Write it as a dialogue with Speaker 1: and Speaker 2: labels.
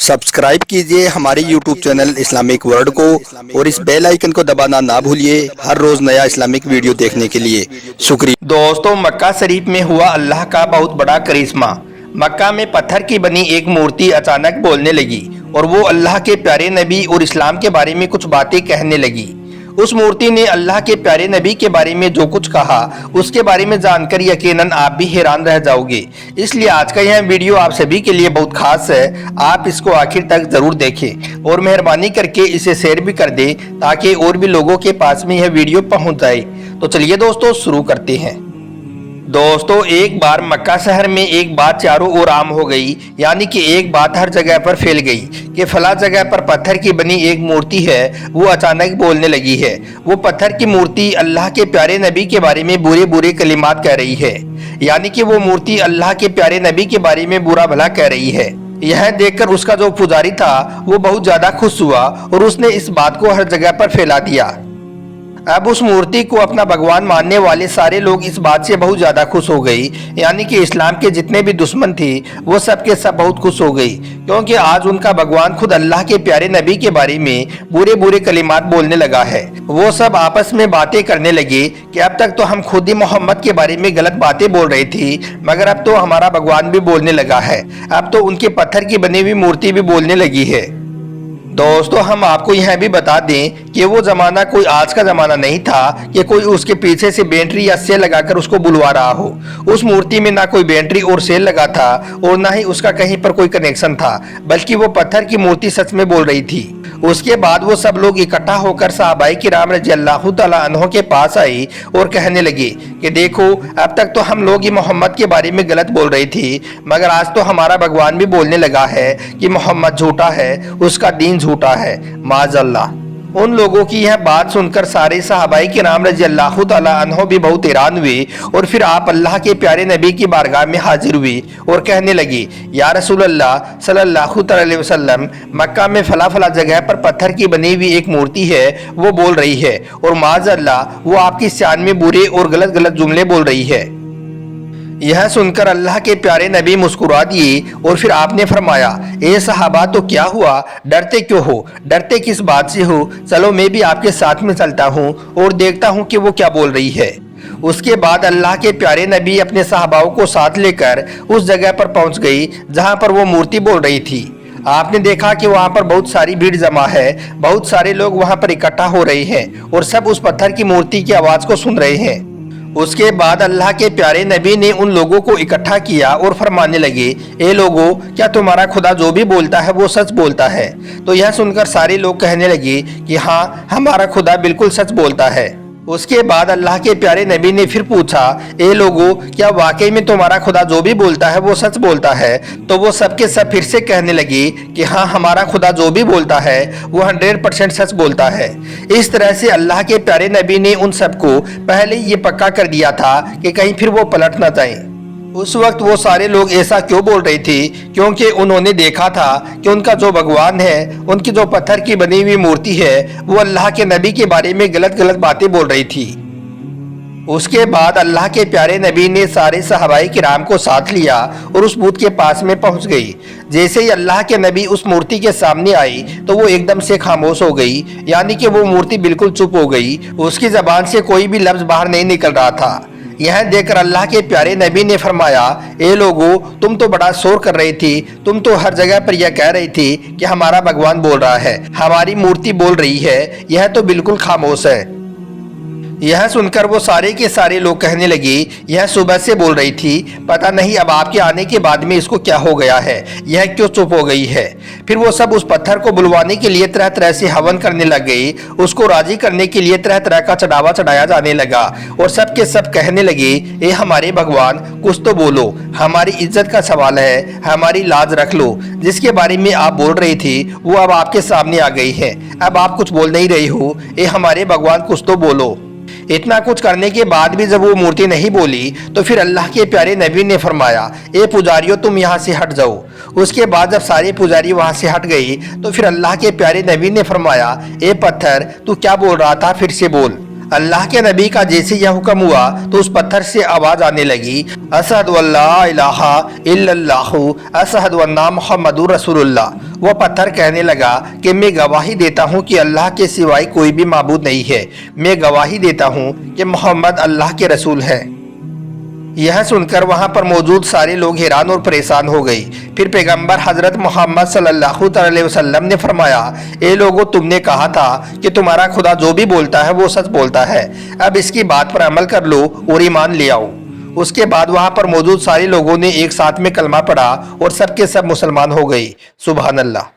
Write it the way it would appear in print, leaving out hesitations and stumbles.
Speaker 1: Subscribe कीजिए हमारे YouTube channel Islamic world को और इस बेल आइकन को दबाना ना भूलिए हर रोज नया इस्लामिक वीडियो देखने के लिए। शुक्रिया।
Speaker 2: दोस्तों, मक्का शरीफ में हुआ अल्लाह का बहुत बड़ा करिश्मा। मक्का में पत्थर की बनी एक मूर्ति अचानक बोलने लगी और वो अल्लाह के प्यारे नबी और इस्लाम के बारे में कुछ बातें कहने लगी। उस मूर्ति ने अल्लाह के प्यारे नबी के बारे में जो कुछ कहा उसके बारे में जानकर यकीनन आप भी हैरान रह जाओगे। इसलिए आज का यह वीडियो आप सभी के लिए बहुत खास है। आप इसको आखिर तक जरूर देखें और मेहरबानी करके इसे शेयर भी कर दें ताकि और भी लोगों के पास में यह वीडियो पहुंच जाए। तो चलिए दोस्तों शुरू करते हैं। दोस्तों, एक बार मक्का शहर में एक बात चारों ओर आम हो गई, यानी कि एक बात हर जगह पर फैल गई कि फला जगह पर पत्थर की बनी एक मूर्ति है, वो अचानक बोलने लगी है। वो पत्थर की मूर्ति अल्लाह के प्यारे नबी के बारे में बुरे बुरे कलिमात कह रही है, यानी कि वो मूर्ति अल्लाह के प्यारे नबी के बारे में बुरा भला कह रही है। यह देखकर उसका जो पुजारी था वो बहुत ज्यादा खुश हुआ और उसने इस बात को हर जगह पर फैला दिया। अब उस मूर्ति को अपना भगवान मानने वाले सारे लोग इस बात से बहुत ज्यादा खुश हो गई, यानी कि इस्लाम के जितने भी दुश्मन थे वो सब के सब बहुत खुश हो गई, क्योंकि आज उनका भगवान खुद अल्लाह के प्यारे नबी के बारे में बुरे बुरे कलिमात बोलने लगा है। वो सब आपस में बातें करने लगे कि अब तक तो हम खुद ही मोहम्मद के बारे में गलत बातें बोल रहे थे, मगर अब तो हमारा भगवान भी बोलने लगा है। अब तो उनके पत्थर की बनी हुई मूर्ति भी बोलने लगी है। दोस्तों, हम आपको यह भी बता दें कि वो जमाना कोई आज का जमाना नहीं था कि कोई उसके पीछे से बैटरी या सेल लगाकर उसको बुलवा रहा हो। उस मूर्ति में ना कोई बैटरी और सेल लगा था और ना ही उसका कहीं पर कोई कनेक्शन था, बल्कि वो पत्थर की मूर्ति सच में बोल रही थी। उसके बाद वो सब लोग इकट्ठा होकर सहाबाए किराम रज़ियल्लाहु तआला अन्हों के पास आई और कहने लगे कि देखो, अब तक तो हम लोग ही मोहम्मद के बारे में गलत बोल रहे थे, मगर आज तो हमारा भगवान भी बोलने लगा है कि मोहम्मद झूठा है, उसका दीन झूठा है, माज़अल्लाह। उन लोगों की यह बात सुनकर सारे सहाबाए किराम रज़ियल्लाहु तआला अन्हों भी बहुत हैरान हुए और फिर आप अल्लाह के प्यारे नबी की बारगाह में हाजिर हुए और कहने लगे, या रसूल अल्लाह सल्लल्लाहु अलैहि वसल्लम, मक्का में फला फला जगह पर पत्थर की बनी हुई एक मूर्ति है, वो बोल रही है और माज़अल्लाह वो आपकी शान में बुरे और गलत गलत जुमले बोल रही है। यह सुनकर अल्लाह के प्यारे नबी मुस्कुरा दिए और फिर आपने फरमाया, ए सहाबा, तो क्या हुआ, डरते क्यों हो, डरते किस बात से हो? चलो मैं भी आपके साथ में चलता हूँ और देखता हूँ कि वो क्या बोल रही है। उसके बाद अल्लाह के प्यारे नबी अपने सहाबाओं को साथ लेकर उस जगह पर पहुँच गई जहाँ पर वो मूर्ति बोल रही थी। आपने देखा कि वहाँ पर बहुत सारी भीड़ जमा है, बहुत सारे लोग वहाँ पर इकट्ठा हो रहे हैं और सब उस पत्थर की मूर्ति की आवाज़ को सुन रहे हैं। उसके बाद अल्लाह के प्यारे नबी ने उन लोगों को इकट्ठा किया और फरमाने लगे, ए लोगों, क्या तुम्हारा खुदा जो भी बोलता है वो सच बोलता है? तो यह सुनकर सारे लोग कहने लगे कि हाँ, हमारा खुदा बिल्कुल सच बोलता है। उसके बाद अल्लाह के प्यारे नबी ने फिर पूछा, ए लोगों, क्या वाकई में तुम्हारा खुदा जो भी बोलता है वो सच बोलता है? तो वो सबके सब फिर से कहने लगे कि हाँ, हमारा खुदा जो भी बोलता है वो 100% सच बोलता है। इस तरह से अल्लाह के प्यारे नबी ने उन सबको पहले ये पक्का कर दिया था कि कहीं फिर वो पलट ना जाए। उस वक्त वो सारे लोग ऐसा क्यों बोल रहे थे? क्योंकि उन्होंने देखा था कि उनका जो भगवान है, उनकी जो पत्थर की बनी हुई मूर्ति है, वो अल्लाह के नबी के बारे में गलत गलत बातें बोल रही थी। उसके बाद अल्लाह के प्यारे नबी ने सारे सहाबाए किराम को साथ लिया और उस बूत के पास में पहुंच गई। जैसे ही अल्लाह के नबी उस मूर्ति के सामने आई तो वो एकदम से खामोश हो गई, यानी कि वो मूर्ति बिल्कुल चुप हो गई। उसकी जबान से कोई भी लफ्ज बाहर नहीं निकल रहा था। यह देखकर अल्लाह के प्यारे नबी ने फरमाया, ए लोगो, तुम तो बड़ा शोर कर रही थी, तुम तो हर जगह पर यह कह रही थी कि हमारा भगवान बोल रहा है, हमारी मूर्ति बोल रही है, यह तो बिल्कुल खामोश है। यह सुनकर वो सारे के सारे लोग कहने लगे, यह सुबह से बोल रही थी, पता नहीं अब आपके आने के बाद में इसको क्या हो गया है, यह क्यों चुप हो गई है। फिर वो सब उस पत्थर को बुलवाने के लिए तरह तरह से हवन करने लग गए। उसको राजी करने के लिए तरह तरह का चढ़ावा चढ़ाया जाने लगा और सब के सब कहने लगे, ए हमारे भगवान, कुछ तो बोलो, हमारी इज्जत का सवाल है, हमारी लाज रख लो। जिसके बारे में आप बोल रहे थे वो अब आपके सामने आ गई है, अब आप कुछ बोल नहीं रही हो, ए हमारे भगवान, कुछ तो बोलो। इतना कुछ करने के बाद भी जब वो मूर्ति नहीं बोली तो फिर अल्लाह के प्यारे नबी ने फरमाया, ए पुजारियों, तुम यहाँ से हट जाओ। उसके बाद जब सारे पुजारी वहाँ से हट गई तो फिर अल्लाह के प्यारे नबी ने फरमाया, ए पत्थर, तू क्या बोल रहा था, फिर से बोल। अल्लाह के नबी का जैसे यह हुक्म हुआ तो उस पत्थर से आवाज आने लगी, अशहदु अल्ला इलाहा इल्लल्लाहु अशहदु अन्ना मुहम्मदुर रसूलुल्लाह। वो पत्थर कहने लगा कि मैं गवाही देता हूँ कि अल्लाह के सिवाय कोई भी माबूद नहीं है, मैं गवाही देता हूँ कि मोहम्मद अल्लाह के रसूल है। यह सुनकर वहां पर मौजूद सारे लोग हैरान और परेशान हो गए। फिर पैगंबर हजरत मोहम्मद सल्लल्लाहु अलैहि वसल्लम ने फरमाया, ए लोगों, तुमने कहा था कि तुम्हारा खुदा जो भी बोलता है वो सच बोलता है, अब इसकी बात पर अमल कर लो और ईमान ले आओ। उसके बाद वहां पर मौजूद सारे लोगों ने एक साथ में कलमा पढ़ा और सब के सब मुसलमान हो गए। सुभान अल्लाह।